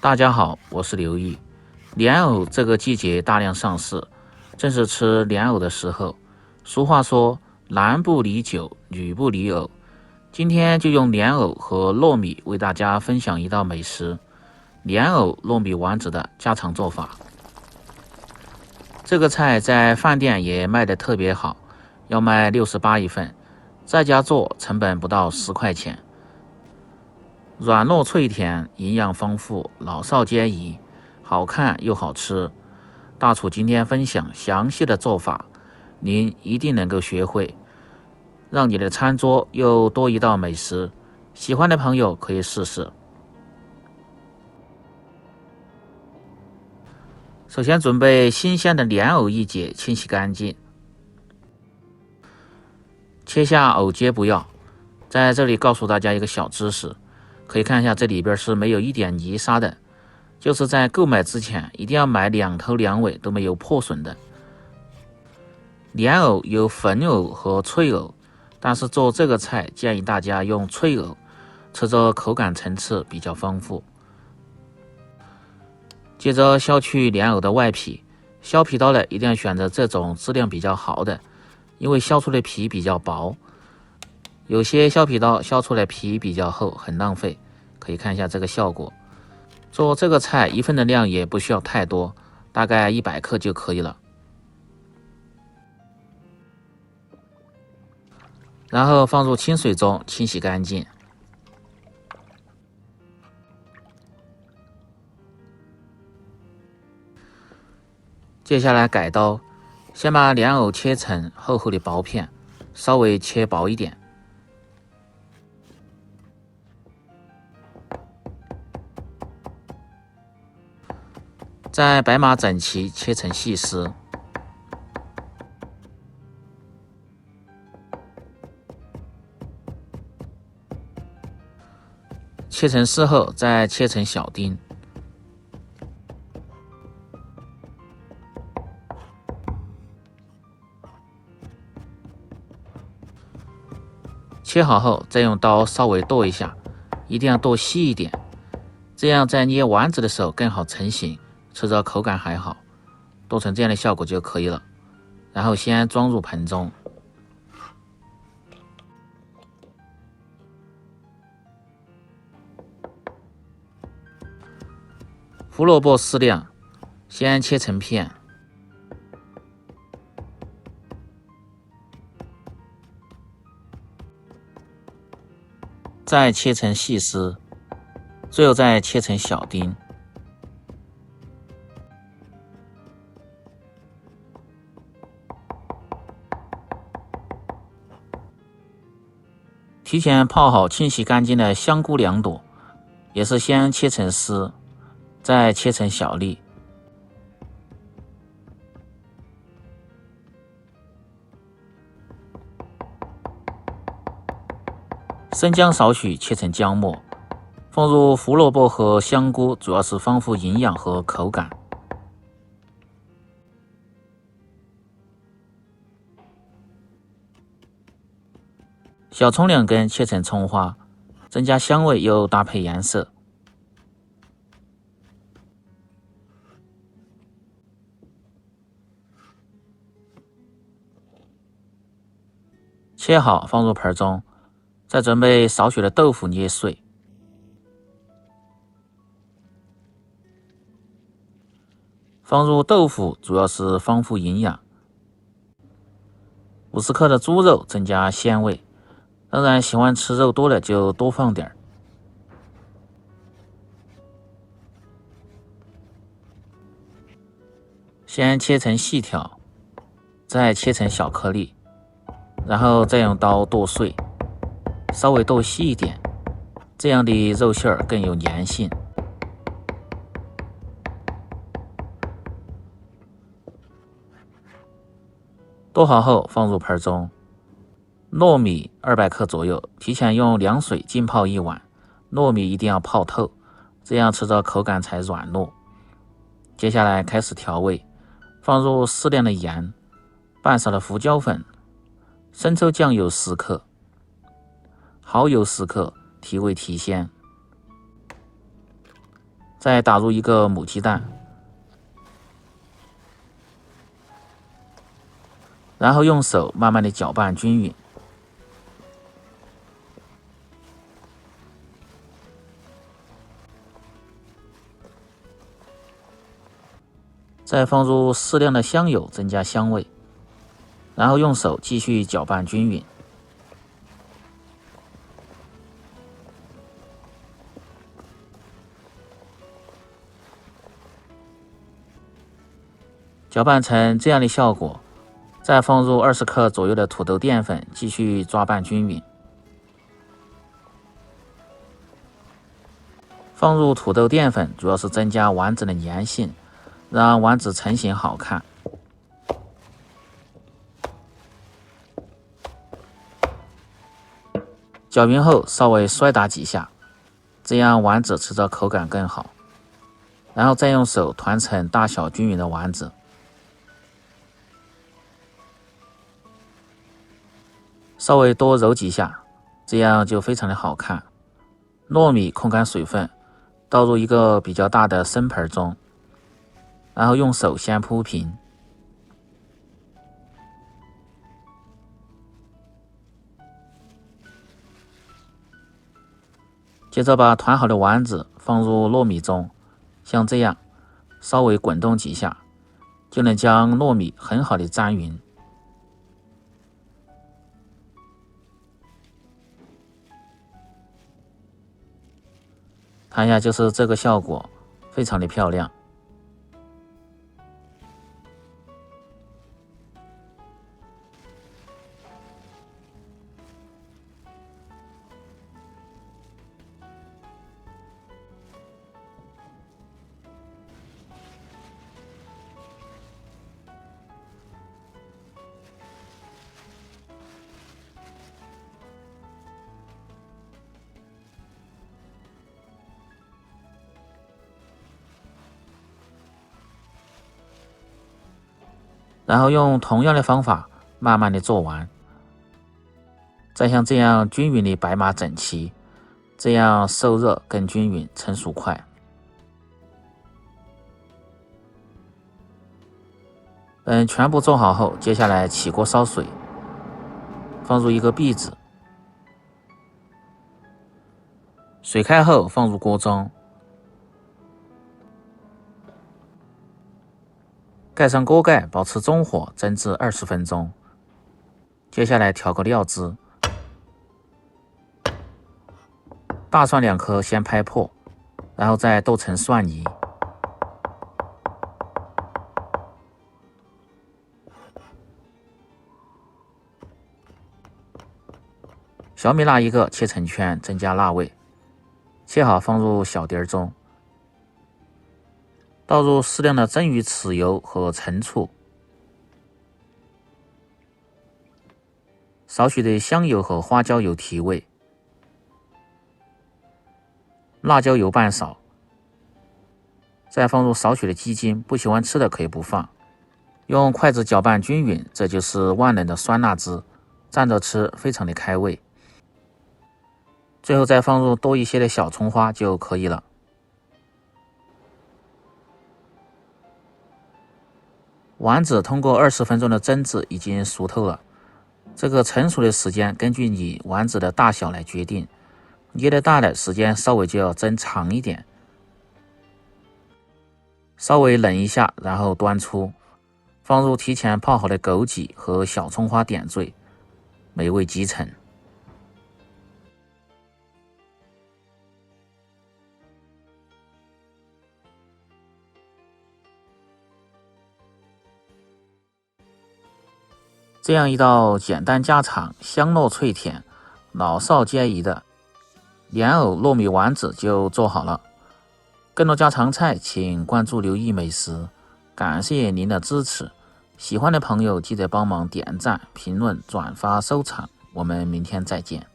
大家好，我是刘毅。莲藕这个季节大量上市，正是吃莲藕的时候。俗话说，男不离酒，女不离藕。今天就用莲藕和糯米为大家分享一道美食——莲藕糯米丸子的家常做法。这个菜在饭店也卖得特别好，要卖68一份，在家做成本不到10块钱。软糯脆甜，营养丰富，老少皆宜，好看又好吃。大厨今天分享详细的做法，您一定能够学会，让你的餐桌又多一道美食。喜欢的朋友可以试试。首先准备新鲜的莲藕一节，清洗干净，切下藕节不要。在这里告诉大家一个小知识，可以看一下这里边是没有一点泥沙的，就是在购买之前一定要买2头2尾都没有破损的。莲藕有粉藕和脆藕，但是做这个菜建议大家用脆藕，吃着口感层次比较丰富。接着削去莲藕的外皮，削皮刀呢一定要选择这种质量比较好的，因为削出的皮比较薄，有些削皮刀削出来皮比较厚，很浪费。可以看一下这个效果。做这个菜一份的量也不需要太多，大概100克就可以了。然后放入清水中清洗干净。接下来改刀，先把莲藕切成厚厚的薄片，稍微切薄一点。再白码整齐切成细丝。切成丝后再切成小丁。切好后再用刀稍微剁一下，一定要剁细一点，这样在捏丸子的时候更好成型，吃着口感还好。剁成这样的效果就可以了。然后先装入盆中。胡萝卜适量，先切成片，再切成细丝，最后再切成小丁。提前泡好清洗干净的香菇2朵，也是先切成丝，再切成小粒。生姜少许，切成姜末，放入胡萝卜和香菇，主要是丰富营养和口感。小葱2根，切成葱花，增加香味又搭配颜色。切好放入盆中，再准备少许的豆腐捏碎。放入豆腐主要是丰富营养。50克的猪肉增加鲜味，当然喜欢吃肉多的就多放点。先切成细条，再切成小颗粒，然后再用刀剁碎，稍微剁细一点，这样的肉馅儿更有粘性。剁好后放入盆中。糯米200克左右，提前用凉水浸泡1晚，糯米一定要泡透，这样吃着口感才软糯。接下来开始调味，放入适量的盐，半勺的胡椒粉，生抽酱油10克，蚝油10克，提味提鲜。再打入一个母鸡蛋，然后用手慢慢的搅拌均匀。再放入适量的香油，增加香味，然后用手继续搅拌均匀。搅拌成这样的效果，再放入20克左右的土豆淀粉，继续抓拌均匀。放入土豆淀粉主要是增加丸子的粘性，让丸子成型好看。搅匀后稍微摔打几下，这样丸子吃着口感更好。然后再用手团成大小均匀的丸子。稍微多揉几下，这样就非常的好看。糯米控干水分，倒入一个比较大的生盆中，然后用手先铺平，接着把团好的丸子放入糯米中，像这样稍微滚动几下，就能将糯米很好的沾匀。看一下，就是这个效果，非常的漂亮。然后用同样的方法慢慢的做完，再像这样均匀的摆码整齐，这样受热更均匀，成熟快。等全部做好后，接下来起锅烧水，放入一个篦子，水开后放入锅中，盖上锅盖，保持中火蒸至20分钟。接下来调个料汁，大蒜2颗先拍破，然后再剁成蒜泥，小米辣1个切成圈，增加辣味。切好放入小碟中，倒入适量的蒸鱼豉油和陈醋，少许的香油和花椒油提味，辣椒油半勺，再放入少许的鸡精，不喜欢吃的可以不放。用筷子搅拌均匀，这就是万能的酸辣汁，蘸着吃非常的开胃。最后再放入多一些的小葱花就可以了。丸子通过20分钟的蒸制已经熟透了，这个成熟的时间根据你丸子的大小来决定，捏得大的时间稍微就要蒸长一点。稍微冷一下，然后端出，放入提前泡好的枸杞和小葱花点缀，美味极成。这样一道简单家常、香糯脆甜、老少皆宜的莲藕糯米丸子就做好了。更多家常菜，请关注刘毅美食。感谢您的支持，喜欢的朋友记得帮忙点赞、评论、转发、收藏。我们明天再见。